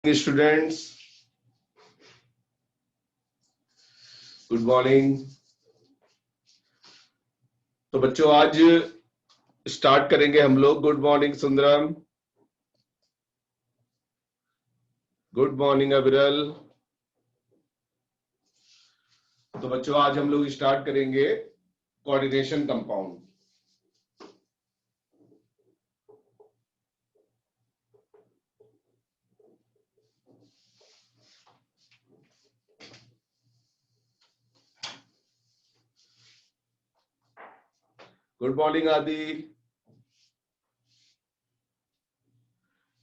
Students, good morning. तो बच्चों आज स्टार्ट करेंगे हम लोग। Good morning Sundaram, good morning अविरल। तो बच्चों आज हम लोग स्टार्ट करेंगे कोऑर्डिनेशन कंपाउंड। गुड मॉर्निंग आदि।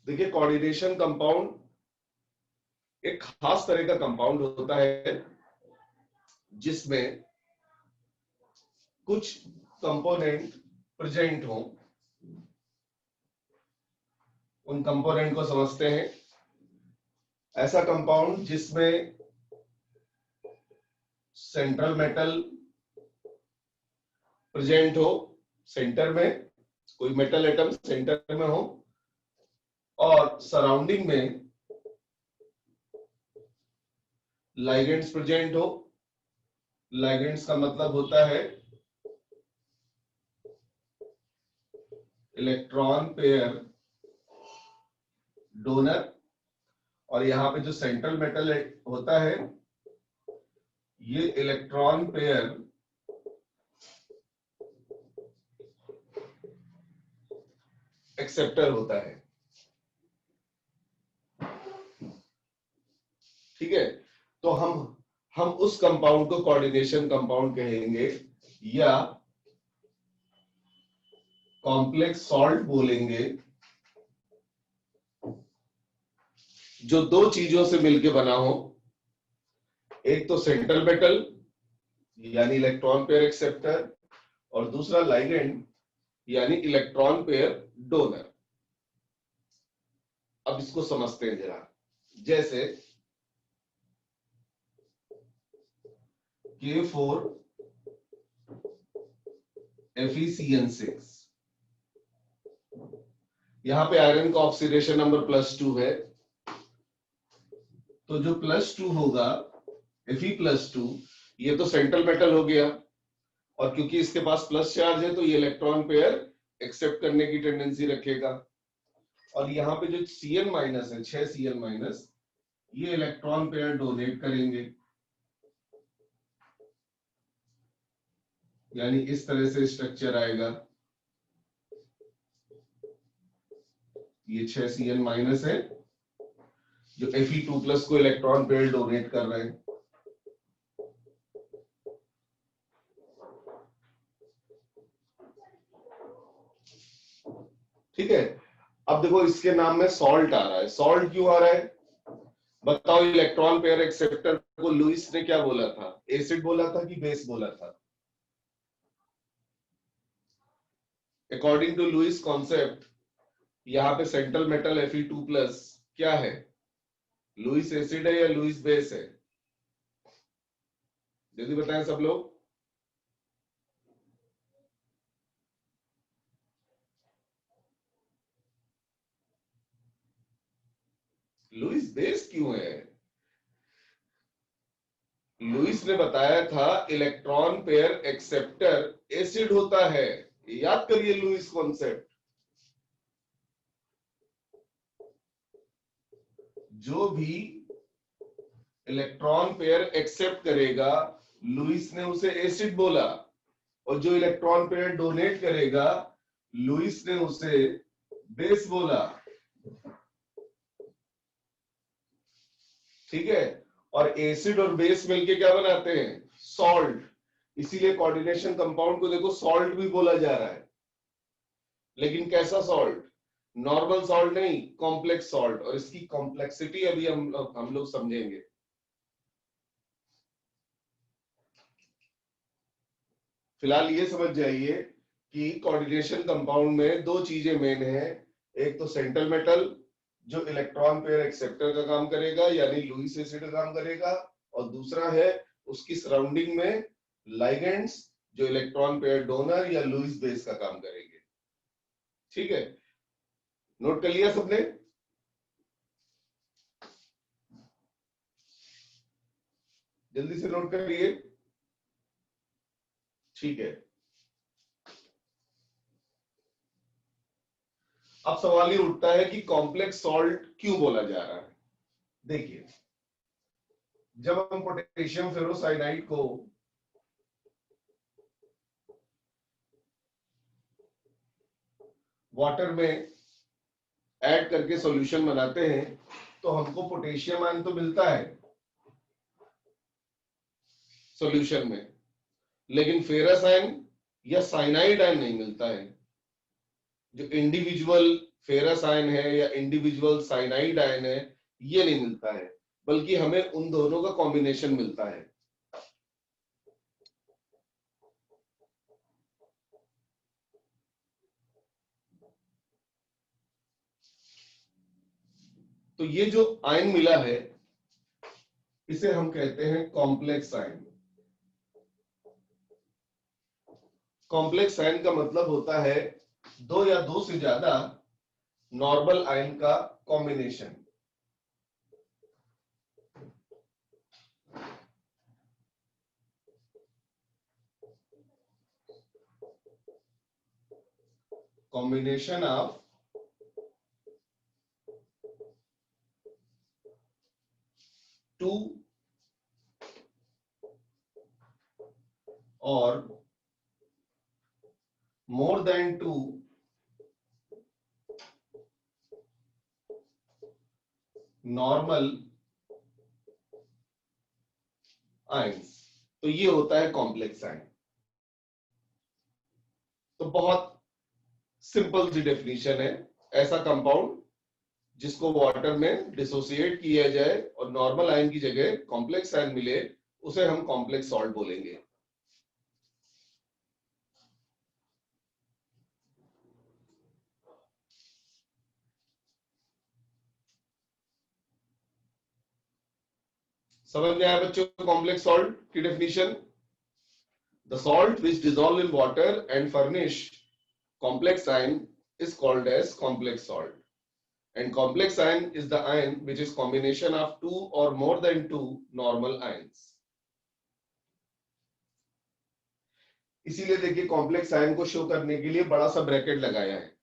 देखिए, कोऑर्डिनेशन कंपाउंड एक खास तरह का कंपाउंड होता है जिसमें कुछ कंपोनेंट प्रेजेंट हो। उन कंपोनेंट को समझते हैं। ऐसा कंपाउंड जिसमें सेंट्रल मेटल प्रेजेंट हो, सेंटर में कोई मेटल एटम सेंटर में हो और सराउंडिंग में लाइगेंड्स प्रेजेंट हो। लाइगेंड्स का मतलब होता है इलेक्ट्रॉन पेयर डोनर, और यहां पे जो सेंट्रल मेटल होता है ये इलेक्ट्रॉन पेयर एक्सेप्टर होता है। ठीक है, तो हम उस कंपाउंड को कोऑर्डिनेशन कंपाउंड कहेंगे या कॉम्प्लेक्स सॉल्ट बोलेंगे, जो दो चीजों से मिलकर बना हो। एक तो सेंट्रल मेटल यानी इलेक्ट्रॉन पेयर एक्सेप्टर, और दूसरा लाइगेंड यानी इलेक्ट्रॉन पेयर डोनर। अब इसको समझते हैं जरा। जैसे K4 FeCN6, यहां पे आयरन का ऑक्सीडेशन नंबर +2 है, तो जो +2 होगा Fe+2, ये तो सेंट्रल मेटल हो गया, और क्योंकि इसके पास प्लस चार्ज है तो ये इलेक्ट्रॉन पेयर एक्सेप्ट करने की टेंडेंसी रखेगा। और यहाँ पे जो Cn- है, 6 Cl-, ये इलेक्ट्रॉन पेयर डोनेट करेंगे, यानी इस तरह से स्ट्रक्चर आएगा। ये 6 Cl- है जो Fe2+ को इलेक्ट्रॉन पेयर डोनेट कर रहे हैं। ठीक है, अब देखो इसके नाम में सॉल्ट आ रहा है। सॉल्ट क्यों आ रहा है बताओ? इलेक्ट्रॉन पेयर एक्सेप्टर को लुईस ने क्या बोला था? एसिड बोला था कि बेस बोला था? अकॉर्डिंग टू लुईस कॉन्सेप्ट, यहाँ पे सेंट्रल मेटल Fe2+ क्या है? लुईस एसिड है या लुईस बेस है? जल्दी बताएं सब लोग। लुईस बेस क्यों है? लुईस ने बताया था इलेक्ट्रॉन पेयर एक्सेप्टर एसिड होता है। याद करिए लुईस कॉन्सेप्ट। जो भी इलेक्ट्रॉन पेयर एक्सेप्ट करेगा लुईस ने उसे एसिड बोला, और जो इलेक्ट्रॉन पेयर डोनेट करेगा लुईस ने उसे बेस बोला। ठीक है, और एसिड और बेस मिलके क्या बनाते हैं? सॉल्ट। इसीलिए कोऑर्डिनेशन कंपाउंड को देखो सॉल्ट भी बोला जा रहा है, लेकिन कैसा सॉल्ट? नॉर्मल सॉल्ट नहीं, कॉम्प्लेक्स सॉल्ट। और इसकी कॉम्प्लेक्सिटी अभी हम लोग समझेंगे। फिलहाल ये समझ जाइए कि कोऑर्डिनेशन कंपाउंड में दो चीजें मेन है। एक तो सेंट्रल मेटल जो इलेक्ट्रॉन पेयर एक्सेप्टर का काम करेगा यानी लुईस एसिड का काम करेगा, और दूसरा है उसकी सराउंडिंग में लाइगेंड्स जो इलेक्ट्रॉन पेयर डोनर या लुईस बेस का काम करेंगे। ठीक है, नोट कर लिया सबने? जल्दी से नोट करिए। ठीक है, अब सवाल ये उठता है कि कॉम्प्लेक्स सॉल्ट क्यों बोला जा रहा है। देखिए, जब हम पोटेशियम फेरोसाइनाइड को वाटर में ऐड करके सॉल्यूशन बनाते हैं तो हमको पोटेशियम आयन तो मिलता है सॉल्यूशन में, लेकिन फेरस आयन या साइनाइड आयन नहीं मिलता है। जो इंडिविजुअल फेरस आयन है या इंडिविजुअल साइनाइड आयन है, ये नहीं मिलता है, बल्कि हमें उन दोनों का कॉम्बिनेशन मिलता है। तो ये जो आयन मिला है इसे हम कहते हैं कॉम्प्लेक्स आयन। कॉम्प्लेक्स आयन का मतलब होता है दो या दो से ज्यादा नॉर्मल आयन का combination. Combination of two or more than two normal ions, तो ये होता है कॉम्प्लेक्स आयन। तो बहुत सिंपल सी डेफिनेशन है, ऐसा कंपाउंड जिसको वाटर में डिसोसिएट किया जाए और नॉर्मल आयन की जगह कॉम्प्लेक्स आयन मिले, उसे हम कॉम्प्लेक्स सॉल्ट बोलेंगे। समझ में आया बच्चों कॉम्प्लेक्स सॉल्ट की definition? The salt which dissolve in water and furnish complex ion is called as complex salt, and complex ion is the ion which is combination of two or more than two normal ions. इसीलिए देखिए complex ion को show करने के लिए बड़ा सा bracket लगाया है।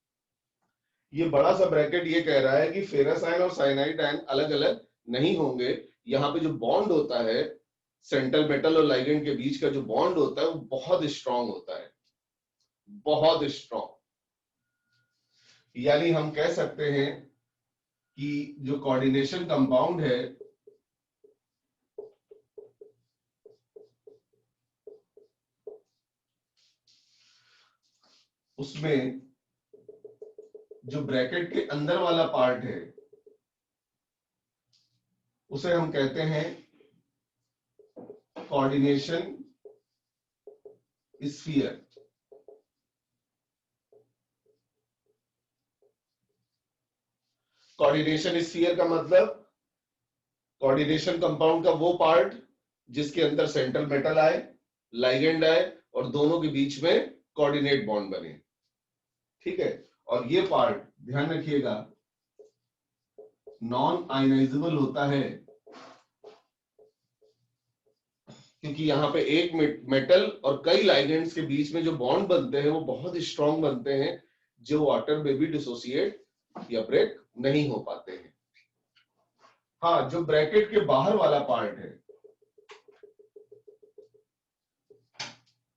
ये बड़ा सा ब्रैकेट ये कह रहा है कि फेरस आयन और साइनाइड आयन अलग अलग नहीं होंगे। यहाँ पे जो बॉन्ड होता है सेंट्रल मेटल और लाइगेंड के बीच का जो बॉन्ड होता है वो बहुत स्ट्रांग होता है, बहुत स्ट्रांग। यानी हम कह सकते हैं कि जो कोऑर्डिनेशन कंपाउंड है उसमें जो ब्रैकेट के अंदर वाला पार्ट है उसे हम कहते हैं कोऑर्डिनेशन स्फीयर। कोऑर्डिनेशन स्फीयर का मतलब कोऑर्डिनेशन कंपाउंड का वो पार्ट जिसके अंदर सेंट्रल मेटल आए, लाइगेंड आए और दोनों के बीच में कोऑर्डिनेट बॉन्ड बने। ठीक है, और ये पार्ट ध्यान रखिएगा नॉन आयनाइजेबल होता है, क्योंकि यहाँ पे एक मेटल और कई लाइगेंड्स के बीच में जो बॉन्ड बनते हैं वो बहुत स्ट्रांग बनते हैं, जो वाटर में भी डिसोसिएट या ब्रेक नहीं हो पाते हैं। हाँ, जो ब्रैकेट के बाहर वाला पार्ट है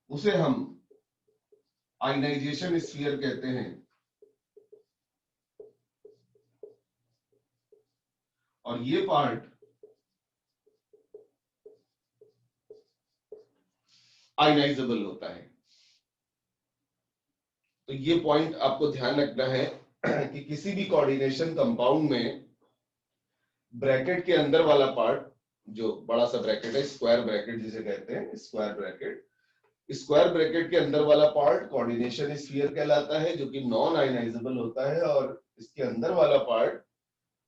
उसे हम आयनाइजेशन स्फीयर कहते हैं, और ये पार्ट आयनाइजेबल होता है। तो ये पॉइंट आपको ध्यान रखना है कि किसी भी कोऑर्डिनेशन कंपाउंड में ब्रैकेट के अंदर वाला पार्ट, जो बड़ा सा ब्रैकेट है, स्क्वायर ब्रैकेट जिसे कहते हैं, स्क्वायर ब्रैकेट, स्क्वायर ब्रैकेट के अंदर वाला पार्ट कोऑर्डिनेशन स्फीयर कहलाता है, जो कि नॉन आयनाइजेबल होता है, और इसके अंदर वाला पार्ट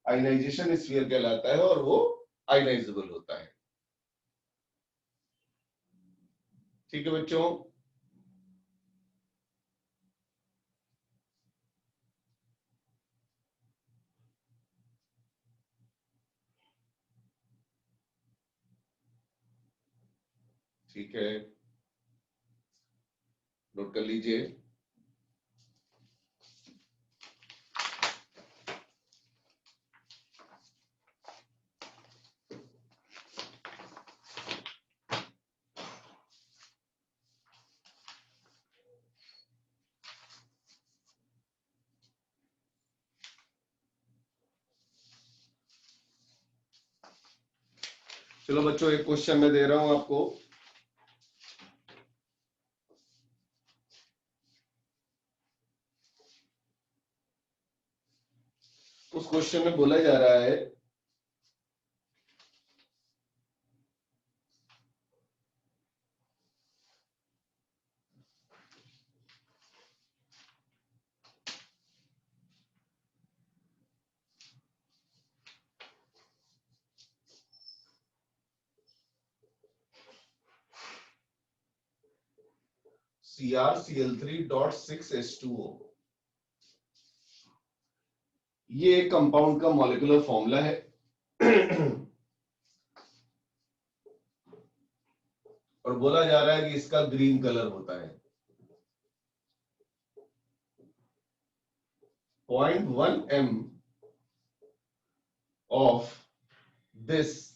आयनाइजेशन स्फीयर कहलाता है और वो आयनाइजेबल होता है। ठीक है बच्चों? ठीक है, नोट कर लीजिए। चलो बच्चों, एक क्वेश्चन मैं दे रहा हूं आपको। उस क्वेश्चन में बोला जा रहा है CrCl3.6H2O, ये एक कंपाउंड का मॉलिक्यूलर फॉर्मूला है। और बोला जा रहा है कि इसका ग्रीन कलर होता है। 0.1 m of this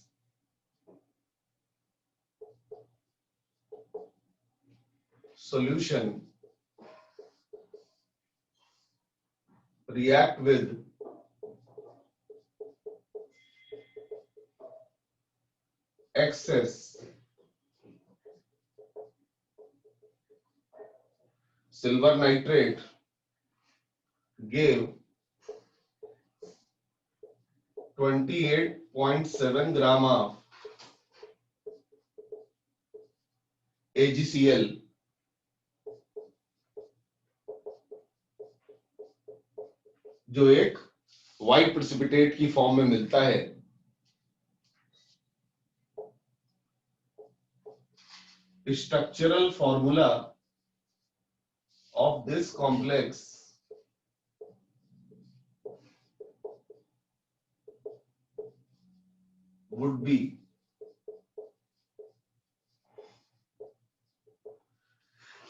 solution react with excess silver nitrate gave 28.7 gram of AgCl, जो एक व्हाइट प्रेसिपिटेट की फॉर्म में मिलता है। Structural formula of this complex would be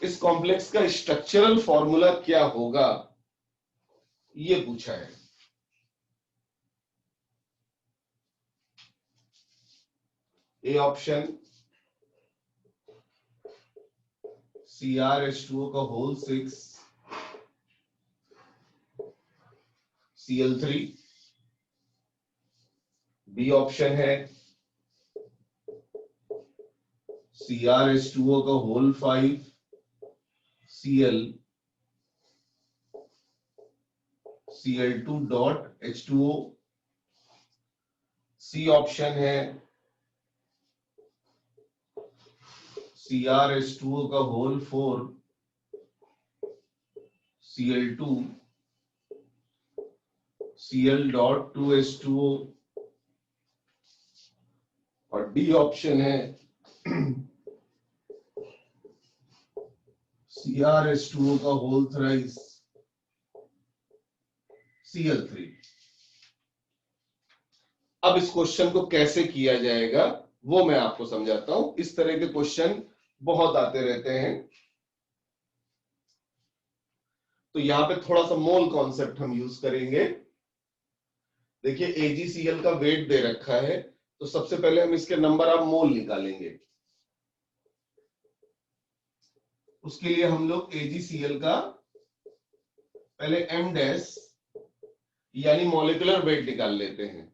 इस कॉम्प्लेक्स का स्ट्रक्चरल फॉर्मूला क्या होगा, ये पूछा है। ए ऑप्शन CrH2O का होल 6 Cl3, बी ऑप्शन है CrH2O का whole 5 Cl Cl2.H2O, C option है CrH2O का होल 4 Cl2 Cl.2H2O, और डी ऑप्शन है CrH2O का होल थ्राइस Cl3। अब इस क्वेश्चन को कैसे किया जाएगा वो मैं आपको समझाता हूं। इस तरह के क्वेश्चन बहुत आते रहते हैं। तो यहां पे थोड़ा सा मोल कॉन्सेप्ट हम यूज करेंगे। देखिए AgCl का वेट दे रखा है, तो सबसे पहले हम इसके नंबर ऑफ मोल निकालेंगे। उसके लिए हम लोग AgCl का पहले m डैश यानी मॉलिक्यूलर वेट निकाल लेते हैं,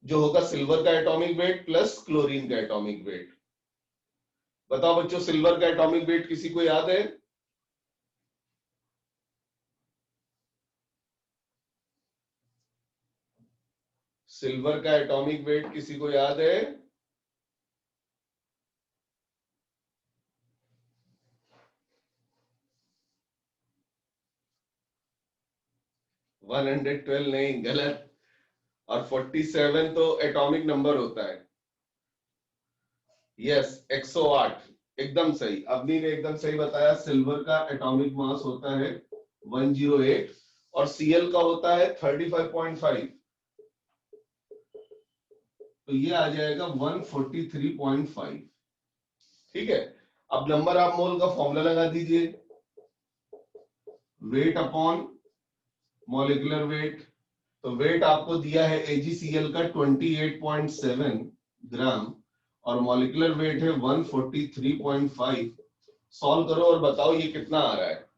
जो होगा सिल्वर का एटॉमिक वेट प्लस क्लोरीन का एटॉमिक वेट। बताओ बच्चों, सिल्वर का एटॉमिक वेट किसी को याद है? सिल्वर का एटॉमिक वेट किसी को याद है? वन 112 नहीं, गलत। और 47 तो एटॉमिक नंबर होता है। यस, 108 एकदम सही। अवनी ने एकदम सही बताया। सिल्वर का एटॉमिक मास होता है 108 और Cl का होता है 35.5, तो ये आ जाएगा 143.5। ठीक है, अब नंबर ऑफ मोल का फॉर्मूला लगा दीजिए, वेट अपॉन मॉलिक्यूलर वेट। तो वेट आपको दिया है AgCl का 28.7 ग्राम और मॉलिक्यूलर वेट है 143.5। सॉल्व करो और बताओ ये कितना आ रहा है,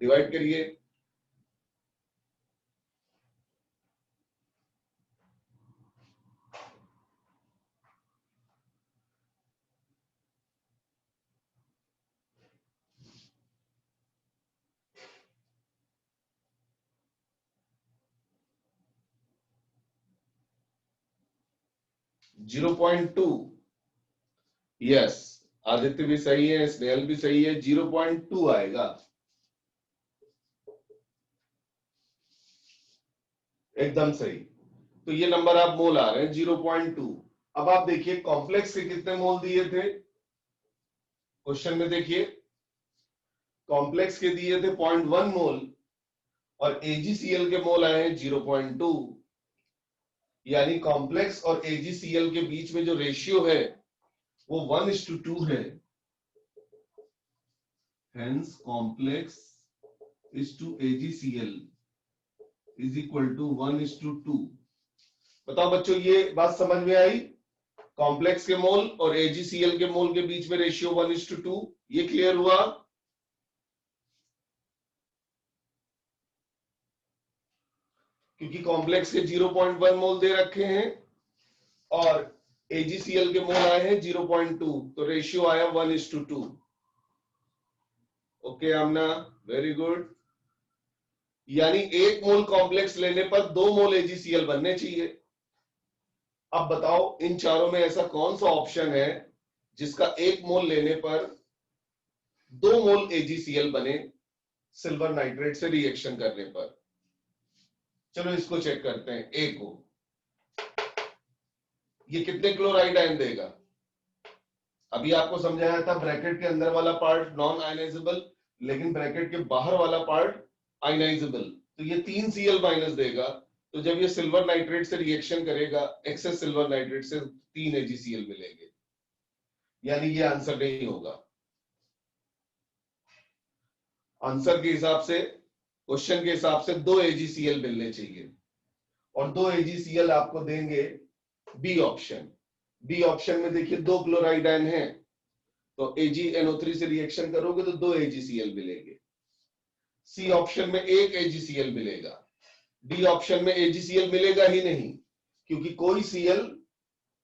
डिवाइड करिए। जीरो 0.2, यस, आदित्य भी सही है, स्नेहल भी सही है, 0.2 आएगा, एकदम सही। तो ये नंबर आप मोल आ रहे हैं 0.2। अब आप देखिए कॉम्प्लेक्स के कितने मोल दिए थे क्वेश्चन में, देखिए कॉम्प्लेक्स के दिए थे 0.1 मोल और AgCl के मोल आए हैं 0.2, यानी कॉम्प्लेक्स और AgCl के बीच में जो रेशियो है वो 1:2 है। Hence complex is to AgCl is equal to 1:2। बताओ बच्चों ये बात समझ में आई? कॉम्प्लेक्स के मोल और AgCl के मोल के बीच में रेशियो 1:2, ये क्लियर हुआ? क्योंकि कॉम्प्लेक्स के 0.1 मोल दे रखे हैं और AgCl के मोल आए हैं 0.2, तो रेशियो आया 1:2। ओके आमना, वेरी गुड। यानी 1 मोल कॉम्प्लेक्स लेने पर 2 मोल AgCl बनने चाहिए। अब बताओ इन चारों में ऐसा कौन सा ऑप्शन है जिसका 1 मोल लेने पर 2 मोल AgCl बने सिल्वर नाइट्रेट से रिएक्शन करने पर? चलो इसको चेक करते हैं। ए को ये कितने क्लोराइड आयन देगा? अभी आपको समझाया था ब्रैकेट के अंदर वाला पार्ट नॉन आयनाइजेबल, लेकिन ब्रैकेट के बाहर वाला पार्ट आयनाइजेबल, तो ये 3 Cl माइनस देगा। तो जब ये सिल्वर नाइट्रेट से रिएक्शन करेगा एक्सेस सिल्वर नाइट्रेट से 3 AgCl मिलेंगे, यानी ये आंसर नहीं होगा। आंसर के हिसाब से, क्वेश्चन के हिसाब से 2 AgCl मिलने चाहिए और 2 AgCl आपको देंगे बी ऑप्शन। बी ऑप्शन में देखिए 2 क्लोराइड आयन है, तो AgNO3 से रिएक्शन करोगे तो 2 AgCl मिलेंगे। सी ऑप्शन में 1 AgCl मिलेगा। डी ऑप्शन में AgCl मिलेगा ही नहीं, क्योंकि कोई Cl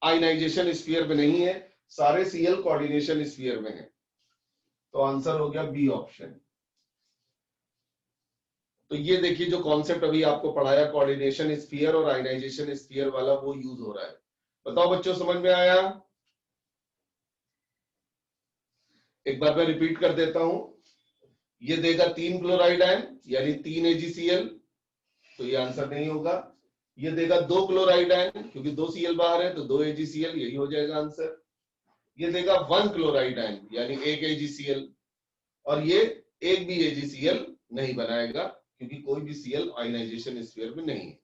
आयनाइजेशन स्फीयर में नहीं है, सारे Cl कोऑर्डिनेशन स्फीयर में है। तो आंसर हो गया बी ऑप्शन। तो ये देखिए जो कॉन्सेप्ट अभी आपको पढ़ाया कोऑर्डिनेशन स्फीयर और आयनाइजेशन स्फीयर वाला, वो यूज हो रहा है। बताओ बच्चों समझ में आया? एक बार मैं रिपीट कर देता हूं। ये देगा 3 क्लोराइड आयन यानी 3 AgCl, तो ये आंसर नहीं होगा। ये देगा 2 क्लोराइड आयन, क्योंकि 2 Cl बाहर है तो 2 AgCl, यही हो जाएगा आंसर। ये देगा 1 क्लोराइड आयन यानी 1 AgCl, और ये एक भी AgCl नहीं बनाएगा क्योंकि कोई भी Cl आयनाइजेशन स्फीयर में नहीं है।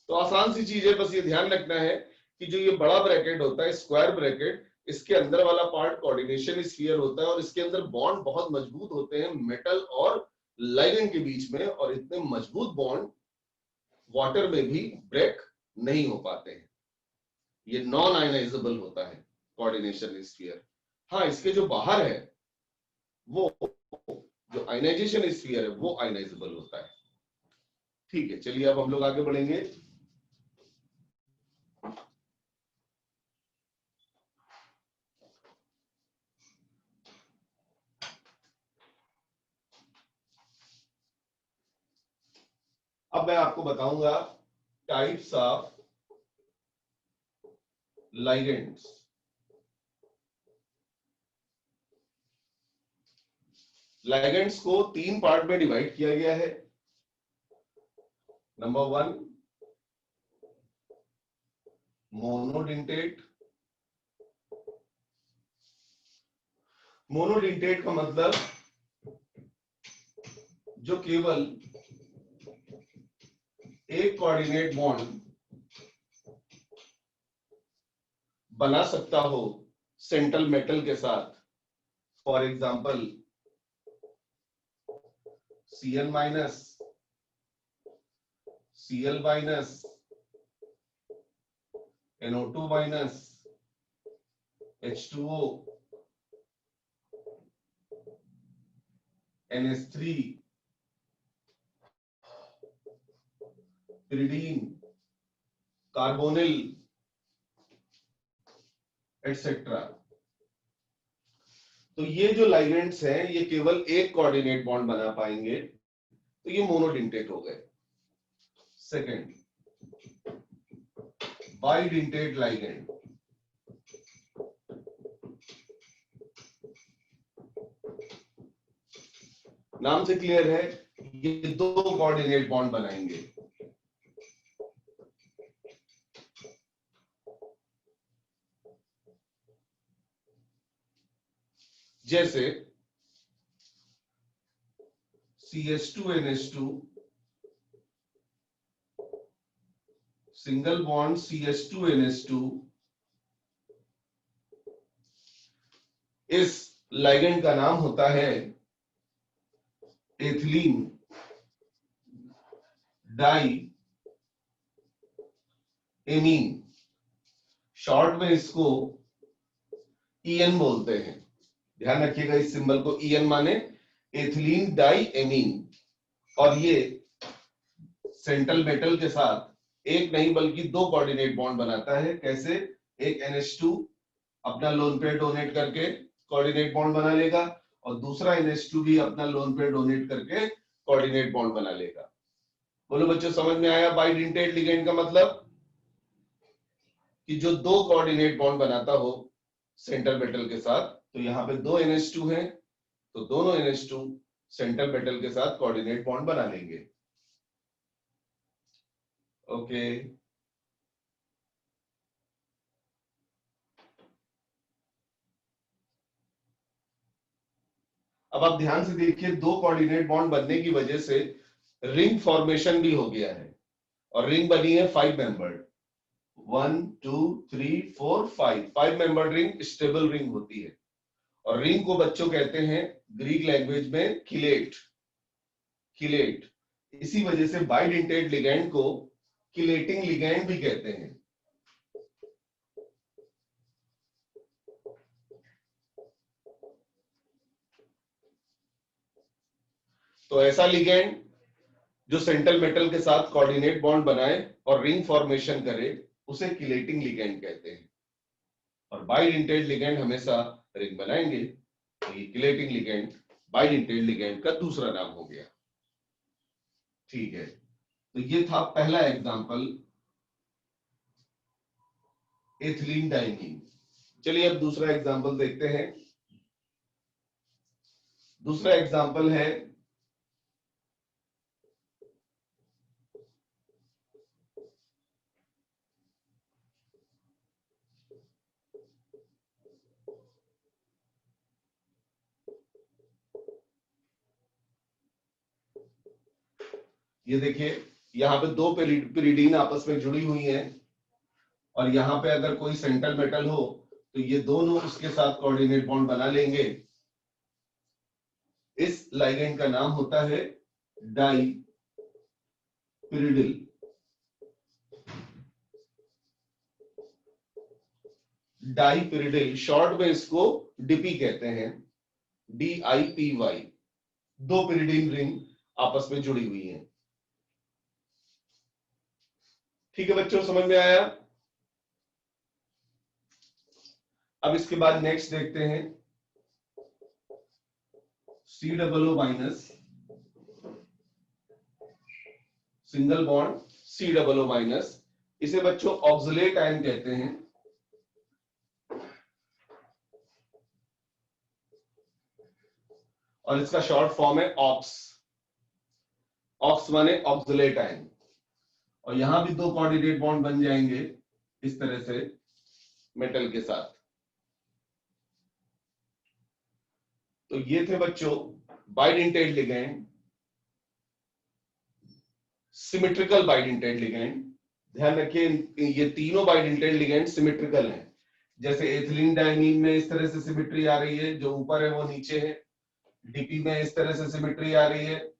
तो आसान सी चीज है, बस ये ध्यान रखना है कि जो ये बड़ा ब्रैकेट होता है स्क्वायर ब्रैकेट, इसके अंदर वाला पार्ट कोऑर्डिनेशन स्फीयर होता है और इसके अंदर बॉन्ड बहुत मजबूत होते हैं मेटल और लाइगेंड के बीच में, और इतने मजबूत बॉन्ड वाटर में भी ब्रेक नहीं हो पाते हैं। ये नॉन आयनाइजेबल होता है कोऑर्डिनेशन स्फीयर। हाँ, इसके जो बाहर है वो जो आयनाइजेशन स्फीयर है वो आयनाइजेबल होता है। ठीक है, चलिए अब हम लोग आगे बढ़ेंगे। अब मैं आपको बताऊंगा टाइप्स ऑफ लाइगेंड्स। लाइगेंड्स को 3 पार्ट में डिवाइड किया गया है। Number 1 monodentate. मोनोडेंटेट का मतलब जो केवल एक कोऑर्डिनेट बॉन्ड बना सकता हो सेंट्रल मेटल के साथ, for example Cl minus, Cl minus, NO2 minus, H2O, NH3, pyridine, carbonyl, etcetera. तो ये जो लाइगेंड्स हैं ये केवल एक कोऑर्डिनेट बॉन्ड बना पाएंगे, तो ये मोनोडेंटेट हो गए। Second, bidentate ligand. नाम से क्लियर है, ये दो कोऑर्डिनेट बॉन्ड बनाएंगे। जैसे CH2NH2 सिंगल बॉन्ड CH2NH2, इस लाइगेंड का नाम होता है एथिलीन डाई एमीन। शॉर्ट में इसको EN बोलते हैं। ध्यान रखिएगा इस सिंबल को, EN माने एथिलीन डाई एमीन। और ये सेंट्रल मेटल के साथ एक नहीं बल्कि दो कोऑर्डिनेट बॉन्ड बनाता है। कैसे? एक NH2 अपना लोन पेयर डोनेट करके कोऑर्डिनेट बॉन्ड बना लेगा और दूसरा NH2 भी अपना लोन पेयर डोनेट करके कोऑर्डिनेट बॉन्ड बना लेगा। बोलो बच्चों, समझ में आया बाइडेंटेट लिगेंड का मतलब? कि जो दो कोऑर्डिनेट बॉन्ड बनाता हो सेंट्रल मेटल के साथ। तो यहाँ पे दो NH2 हैं, तो दोनों NH2 सेंट्रल मेटल के साथ कोऑर्डिनेट बॉन्ड बना लेंगे। ओके, अब आप ध्यान से देखिए, दो कोऑर्डिनेट बॉन्ड बनने की वजह से रिंग फॉर्मेशन भी हो गया है। और रिंग बनी है 5 membered, 1 2 3 4 5 membered ring stable ring होती है। और रिंग को बच्चों कहते हैं ग्रीक लैंग्वेज में किलेट। किलेट, इसी वजह से बाइडेंटेट लिगैंड को किलेटिंग लिगैंड भी कहते हैं। तो ऐसा लिगैंड जो सेंट्रल मेटल के साथ कोऑर्डिनेट बॉन्ड बनाए और रिंग फॉर्मेशन करे, उसे किलेटिंग लिगैंड कहते हैं। और बाइडेंटेट लिगैंड हमेशा रिंग बनाएंगे, तो ये किलेटिंग लिगैंड बाइडेंटेट लिगैंड का दूसरा नाम हो गया। ठीक है, तो ये था पहला एग्जांपल, एथिलीन डाइमीन। चलिए अब दूसरा एग्जांपल देखते हैं। दूसरा एग्जांपल है ये देखिए, यहाँ पे दो पिरिडीन आपस में जुड़ी हुई हैं और यहाँ पे अगर कोई सेंट्रल मेटल हो तो ये दोनों उसके साथ कोऑर्डिनेट बॉन्ड बना लेंगे। इस लाइगेंड का नाम होता है डाई पिरिडिल। डाई पिरिडिल, शॉर्ट में इसको डिपी कहते हैं, DIPY। दो पिरिडीन रिंग आपस में जुड़ी हुई हैं। ठीक है बच्चों, समझ में आया? अब इसके बाद नेक्स्ट देखते हैं COO minus, single bond COO minus. इसे बच्चों ऑक्सलेट आयन कहते हैं। और इसका शॉर्ट फॉर्म है ऑक्स। ऑक्स माने ऑक्सलेट आयन। और यहां भी दो कोऑर्डिनेट बॉन्ड बन जाएंगे इस तरह से मेटल के साथ। तो ये थे बच्चों bidentate ligand, symmetrical bidentate ligand. ध्यान रखिए, ये तीनों बाइडेंटेट लिगैंड सिमेट्रिकल हैं। जैसे एथिलीन डाइमीन में इस तरह से सिमेट्री आ रही है, जो ऊपर है वो नीचे है। डीपी में इस तरह से सिमेट्री आ रही है,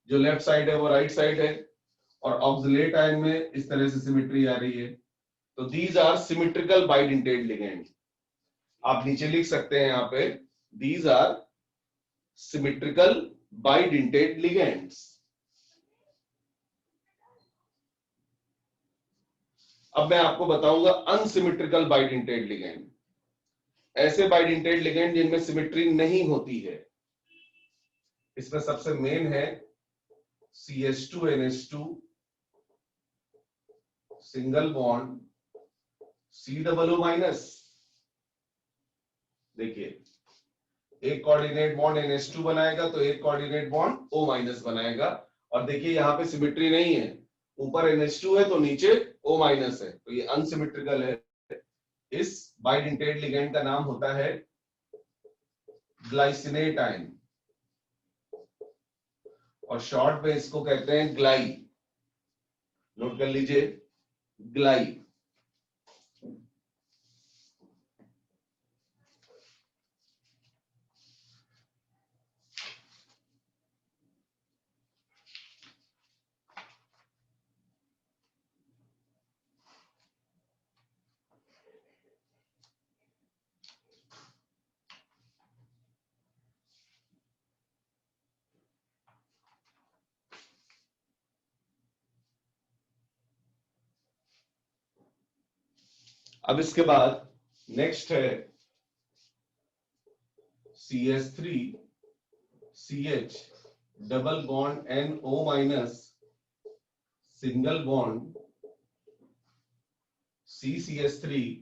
जो लेफ्ट साइड है वो राइट साइड है। और ऑक्सलेट आयन में इस तरह से सिमेट्री आ रही है। तो these are symmetrical bidentate ligand. आप नीचे लिख सकते हैं यहाँ पे, these are symmetrical bidentate ligands. अब मैं आपको बताऊंगा अनसिमेट्रिकल बाइडेंटेड लिगेंड। ऐसे बाइडेंटेड लिगेंड जिनमें सिमेट्री नहीं होती है। इसमें सबसे मेन है CH2NH2 सिंगल बॉन्ड C+O-। देखिए, एक कोऑर्डिनेट बॉन्ड NH2 बनाएगा तो एक कोऑर्डिनेट बॉन्ड O- बनाएगा। और देखिए यहाँ पे सिमेट्री नहीं है, ऊपर NH2 है तो नीचे O- है, तो ये अनसिमेट्रिकल है। इस बाइडेंटेड लिगेंड का नाम होता है ग्लाइसिनेट आयन, और शॉर्ट में इसको कहते हैं ग्लाई। नोट कर लीजिए, ग्लाई। अब इसके बाद नेक्स्ट है CH3CH double bond NO- single bond CCH3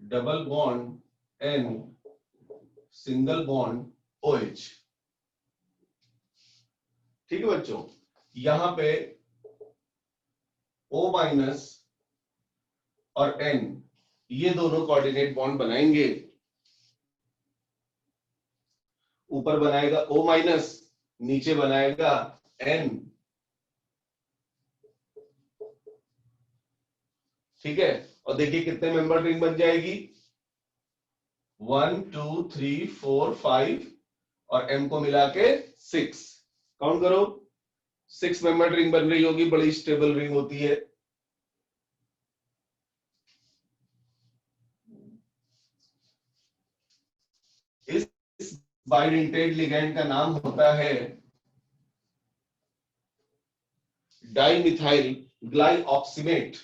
double bond N single bond OH। ठीक है बच्चों, यहां पे O- और N ये दोनों कोऑर्डिनेट बॉन्ड बनाएंगे। ऊपर बनाएगा O-, नीचे बनाएगा N। ठीक है, और देखिए कितने मेंबर रिंग बन जाएगी, 1 2 3 4 5 और M को मिला के 6। काउंट करो, 6 मेंबर रिंग बन रही होगी, बड़ी स्टेबल रिंग होती है। इस बाइडेंटेड लिगैंड का नाम होता है dimethyl glyoximate.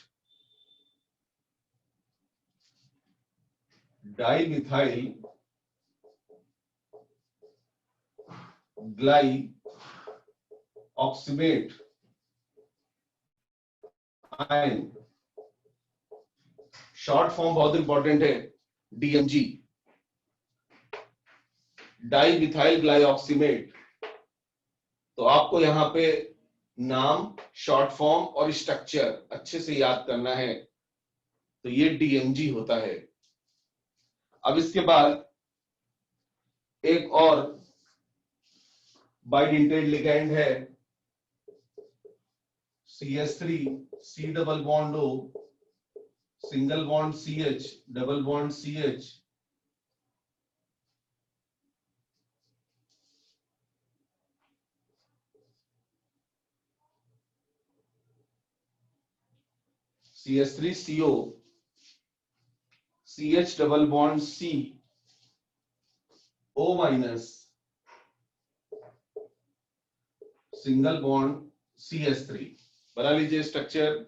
Dimethyl glyoximate ion. Short form बहुत इंपॉर्टेंट है, DMG, डाइमिथाइल ग्लाइऑक्सीमेट। तो आपको यहां पे नाम, शॉर्ट फॉर्म और स्ट्रक्चर अच्छे से याद करना है। तो ये DMG होता है। अब इसके बाद एक और बाइडेंटेड लिगैंड है CH3 C double bond O single bond CH double bond CH। CH3CO CH double bond C O- single bond CH3। बना लीजिए स्ट्रक्चर।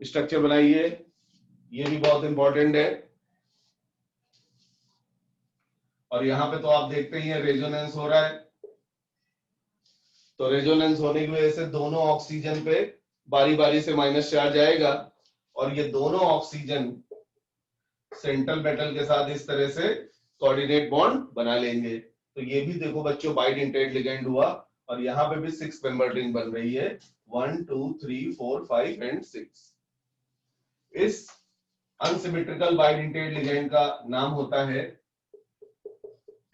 स्ट्रक्चर बनाइए, ये भी बहुत इंपॉर्टेंट है। और यहां पे तो आप देखते ही हैं रेजोनेंस हो रहा है, तो रेजोनेंस होने की वजह से दोनों ऑक्सीजन पे बारी बारी से माइनस चार्ज आएगा, और ये दोनों ऑक्सीजन सेंट्रल मेटल के साथ इस तरह से कोऑर्डिनेट बॉन्ड बना लेंगे। तो ये भी देखो बच्चों बाइडेंटेड लिगैंड हुआ, और यहाँ पे भी 6 मेंबर रिंग बन रही है, 1 2 3 4 5 एंड 6। इस अनसिमेट्रिकल बाइडेंटेड लिगैंड का नाम होता है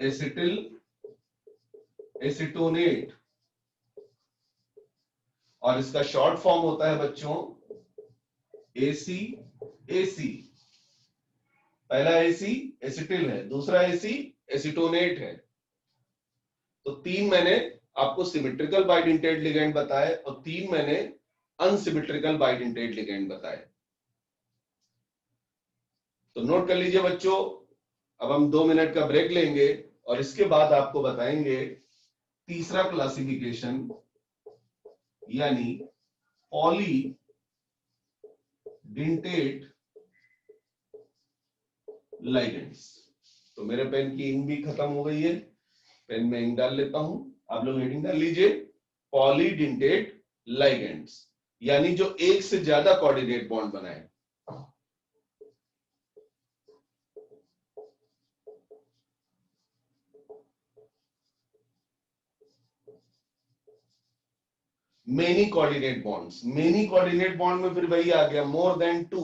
एसिटिल एसिटोनेट, और इसका शॉर्ट फॉर्म होता है बच्चों ACAC। पहला AC एसिटिल है, दूसरा AC एसिटोनेट है। तो 3 मैंने आपको सिमेट्रिकल बाइडेंटेट लिगेंड बताए और 3 मैंने अनसिमेट्रिकल बाइडेंटेट लिगेंड बताए। तो नोट कर लीजिए बच्चों, अब हम 2 मिनट का ब्रेक लेंगे और इसके बाद आपको बताएंगे तीसरा क्लासिफिकेशन, यानी पॉलीडेंटेट लिगेंड्स। तो मेरे पेन की इंक भी खत्म हो गई है, पेन में इंक डाल लेता हूं, आप लोग हेडिंग डाल लीजिए, पॉलीडेंटेट लिगेंड्स, यानी जो एक से ज्यादा कोऑर्डिनेट बॉन्ड बनाए। Many coordinate bonds, many coordinate bond में फिर वही आ गया, मोर देन 2।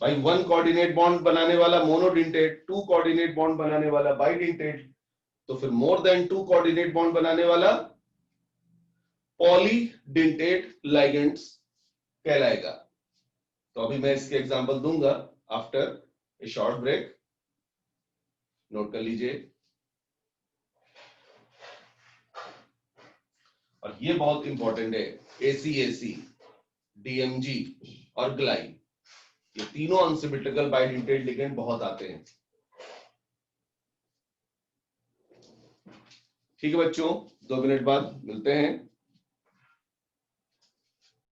भाई 1 कोऑर्डिनेट बॉन्ड बनाने वाला मोनोडेंटेट, 2 कोऑर्डिनेट बॉन्ड बनाने वाला बाइडेंटेट, तो फिर मोर देन 2 कोऑर्डिनेट बॉन्ड बनाने वाला पॉलीडेंटेट लिगेंड्स कहलाएगा। तो अभी मैं इसके एग्जांपल दूंगा after a short break, note कर लीजिए। और ये बहुत इंपॉर्टेंट है, ACAC, DMG और ग्लाई, ये तीनों अनसिमेट्रिकल बाइडेंटेट लिगेंड बहुत आते हैं। ठीक है बच्चों, 2 मिनट बाद मिलते हैं।